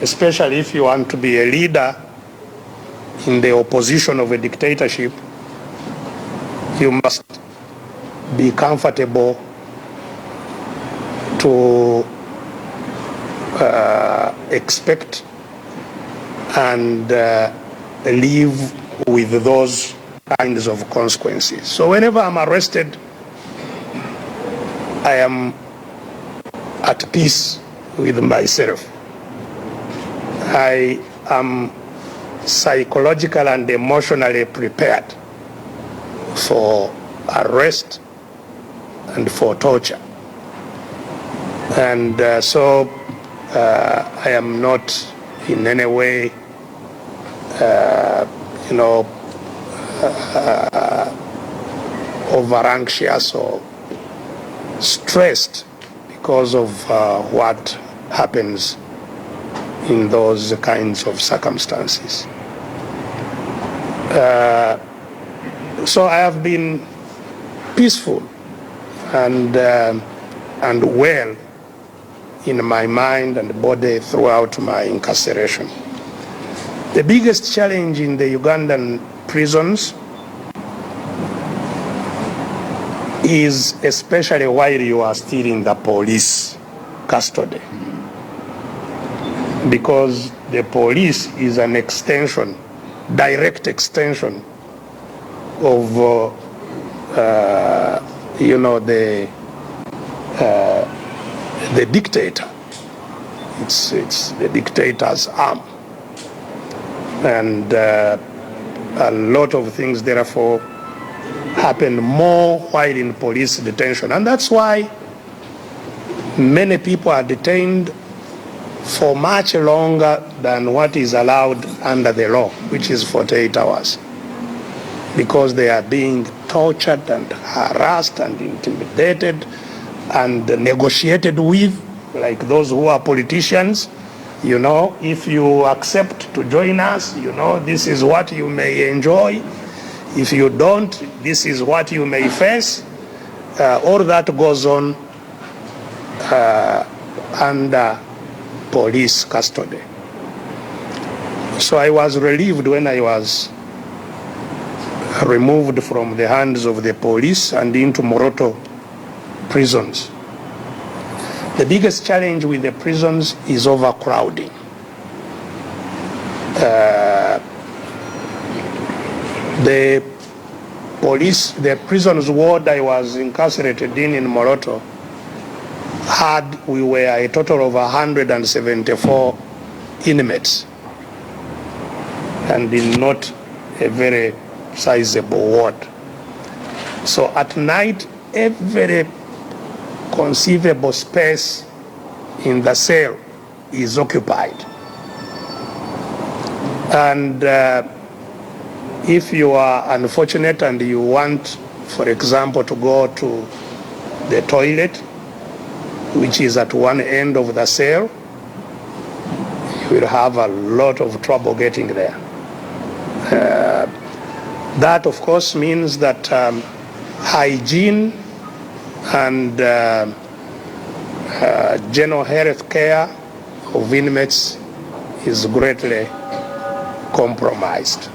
especially if you want to be a leader in the opposition of a dictatorship, you must be comfortable to expect and live with those kinds of consequences. So whenever I'm arrested, I am at peace with myself. I am psychologically and emotionally prepared for arrest and for torture. And so I am not in any way, over anxious or stressed because of what happens in those kinds of circumstances. So I have been peaceful and well in my mind and body throughout my incarceration. The biggest challenge in the Ugandan prisons is especially while you are still in the police custody, because the police is an extension, direct extension of the dictator. It's the dictator's arm, and a lot of things therefore happen more while in police detention, and that's why many people are detained for much longer than what is allowed under the law, which is 48 hours, because they are being tortured and harassed and intimidated and negotiated with, like those who are politicians. You know, if you accept to join us, you know, this is what you may enjoy. If you don't, this is what you may face. All that goes on under police custody. So I was relieved when I was removed from the hands of the police and into Moroto prisons. The biggest challenge with the prisons is overcrowding. The prisons ward I was incarcerated in Moroto we were a total of 174 inmates, and in not a very sizable ward. So at night, every conceivable space in the cell is occupied. And if you are unfortunate and you want, for example, to go to the toilet, which is at one end of the cell, you will have a lot of trouble getting there. That, of course, means that hygiene and general health care of inmates is greatly compromised.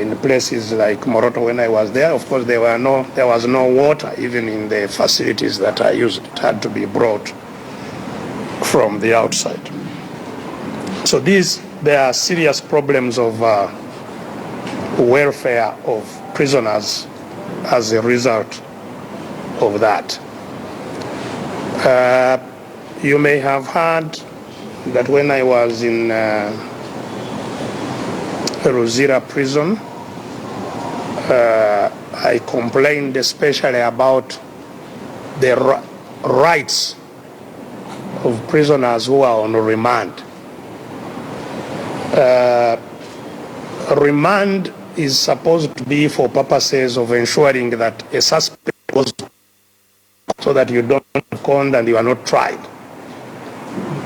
In places like Moroto, when I was there, of course, there was no water even in the facilities that I used. It had to be brought from the outside. So there are serious problems of welfare of prisoners as a result of that. You may have heard that when I was in Ruzira prison, I complained especially about the rights of prisoners who are on remand. Remand is supposed to be for purposes of ensuring that a suspect goes, so that you don't con and you are not tried.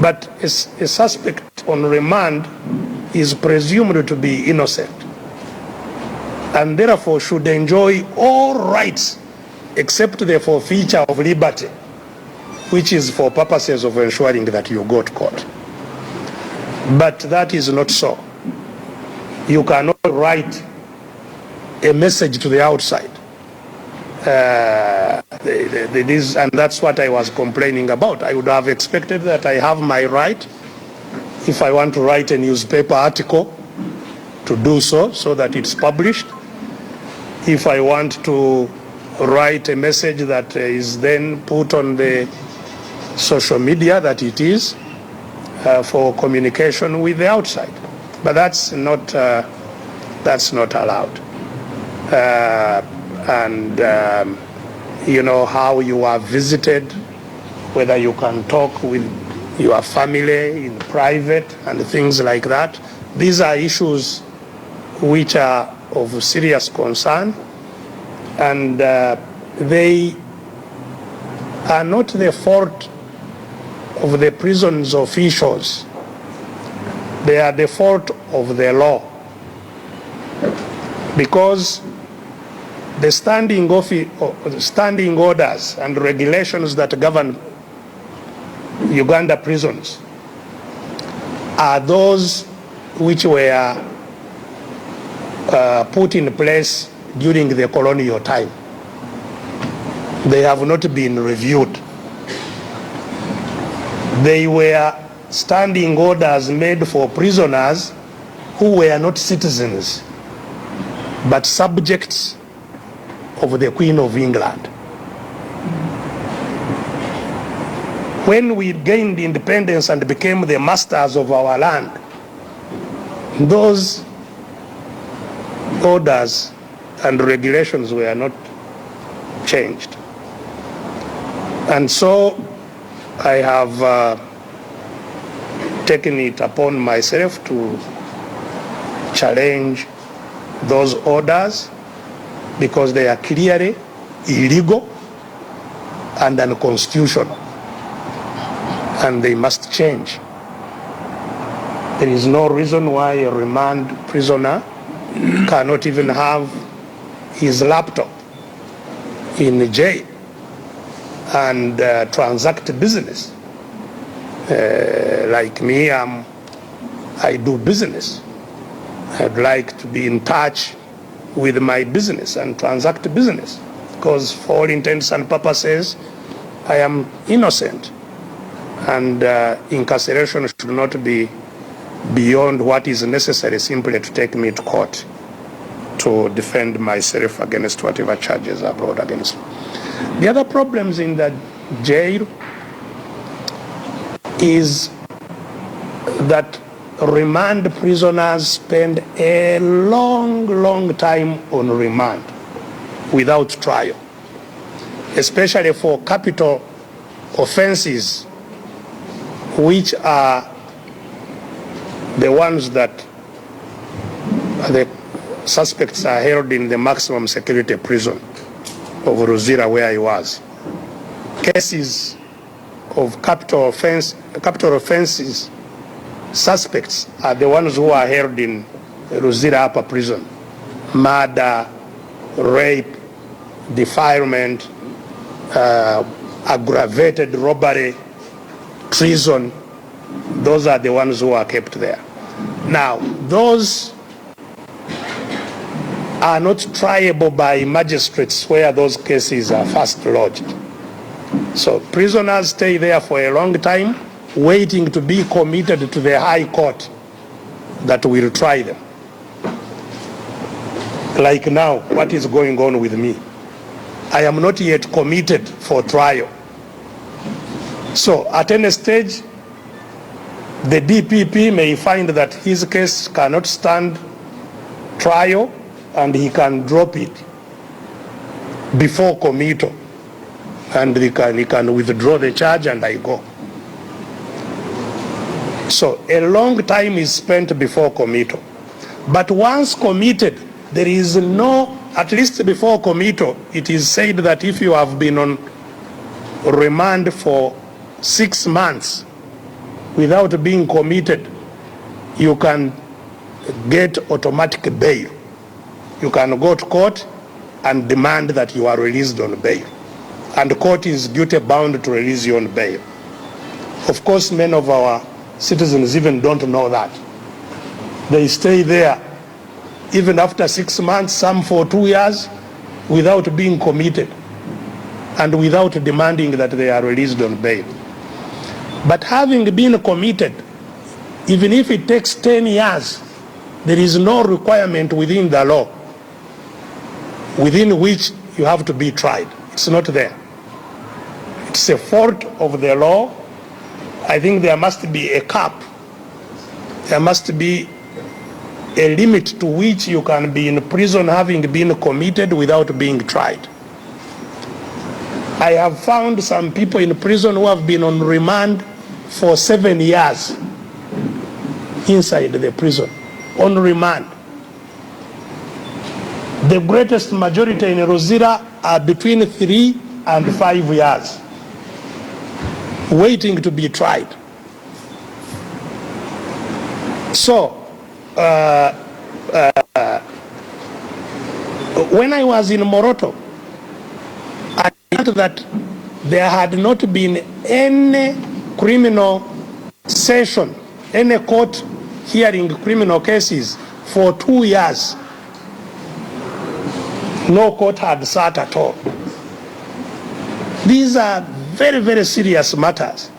But a suspect on remand is presumed to be innocent, and therefore should enjoy all rights except the forfeiture of liberty, which is for purposes of ensuring that you go to court. But that is not so. You cannot write a message to the outside. And that's what I was complaining about. I would have expected that I have my right, if I want to write a newspaper article, to do so that it's published. If I want to write a message that is then put on the social media, that it is for communication with the outside. But that's not allowed. You know, how you are visited, whether you can talk with your family in private and things like that. These are issues which are of serious concern, and they are not the fault of the prison's officials. They are the fault of the law, because the standing orders and regulations that govern Uganda prisons are those which were put in place during the colonial time. They have not been reviewed. They were standing orders made for prisoners who were not citizens, but subjects of the Queen of England. When we gained independence and became the masters of our land, those orders and regulations were not changed. And so I have taken it upon myself to challenge those orders, because they are clearly illegal and unconstitutional, and they must change. There is no reason why a remand prisoner cannot even have his laptop in jail and transact business. Like me, I do business. I'd like to be in touch with my business and transact business, because for all intents and purposes I am innocent, and incarceration should not be beyond what is necessary simply to take me to court to defend myself against whatever charges are brought against me. The other problems in the jail is that remand prisoners spend a long time on remand without trial, especially for capital offenses, which are the ones that the suspects are held in the maximum security prison of Ruzira, where I was. Cases of capital offenses suspects are the ones who are held in Ruzira Upper Prison. Murder, rape, defilement, aggravated robbery, treason, those are the ones who are kept there. Now, those are not triable by magistrates where those cases are first lodged. So prisoners stay there for a long time, waiting to be committed to the High Court that will try them. Like now, what is going on with me? I am not yet committed for trial. So at any stage, the DPP may find that his case cannot stand trial, and he can drop it before committal, and he can withdraw the charge, and I go. So a long time is spent before committal. But once committed, there is no, at least before committal, it is said that if you have been on remand for 6 months without being committed, you can get automatic bail. You can go to court and demand that you are released on bail. And the court is duty bound to release you on bail. Of course, many of our citizens even don't know that. They stay there even after 6 months, some for 2 years, without being committed and without demanding that they are released on bail. But having been committed, even if it takes 10 years, there is no requirement within the law within which you have to be tried. It's not there. It's a fault of the law. I think there must be a cap. There must be a limit to which you can be in prison having been committed without being tried. I have found some people in prison who have been on remand for 7 years inside the prison, on remand. The greatest majority in Rosira are between 3 and 5 years, waiting to be tried. So, when I was in Moroto, I learned that there had not been any criminal session, any court hearing criminal cases for 2 years. No court had sat at all. These are very, very serious matters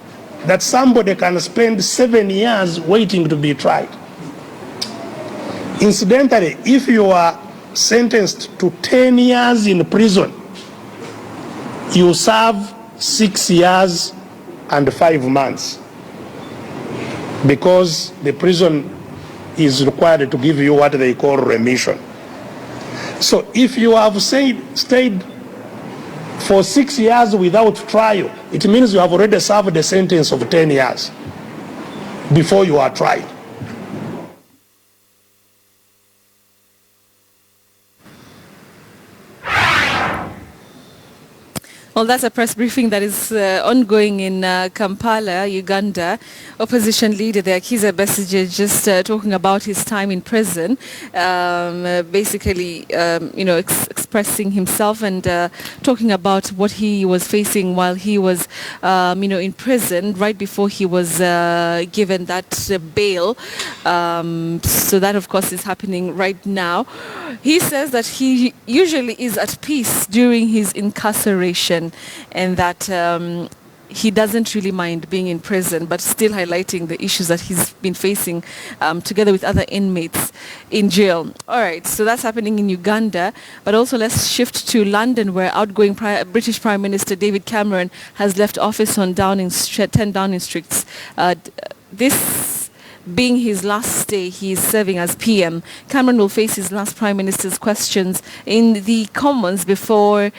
that somebody can spend 7 years waiting to be tried. Incidentally, if you are sentenced to 10 years in prison, you serve 6 years and 5 months, because the prison is required to give you what they call remission. So if you have stayed for 6 years without trial, it means you have already served a sentence of 10 years before you are tried. Well, that's a press briefing that is ongoing in Kampala, Uganda. Opposition leader there, Kizza Besigye, just talking about his time in prison, basically, expressing himself and talking about what he was facing while he was, in prison, right before he was given that bail. So that, of course, is happening right now. He says that he usually is at peace during his incarceration, and that he doesn't really mind being in prison, but still highlighting the issues that he's been facing together with other inmates in jail. All right, so that's happening in Uganda, but also let's shift to London, where outgoing British Prime Minister David Cameron has left office on 10 Downing Street. This being his last day, he is serving as PM. Cameron will face his last Prime Minister's questions in the Commons before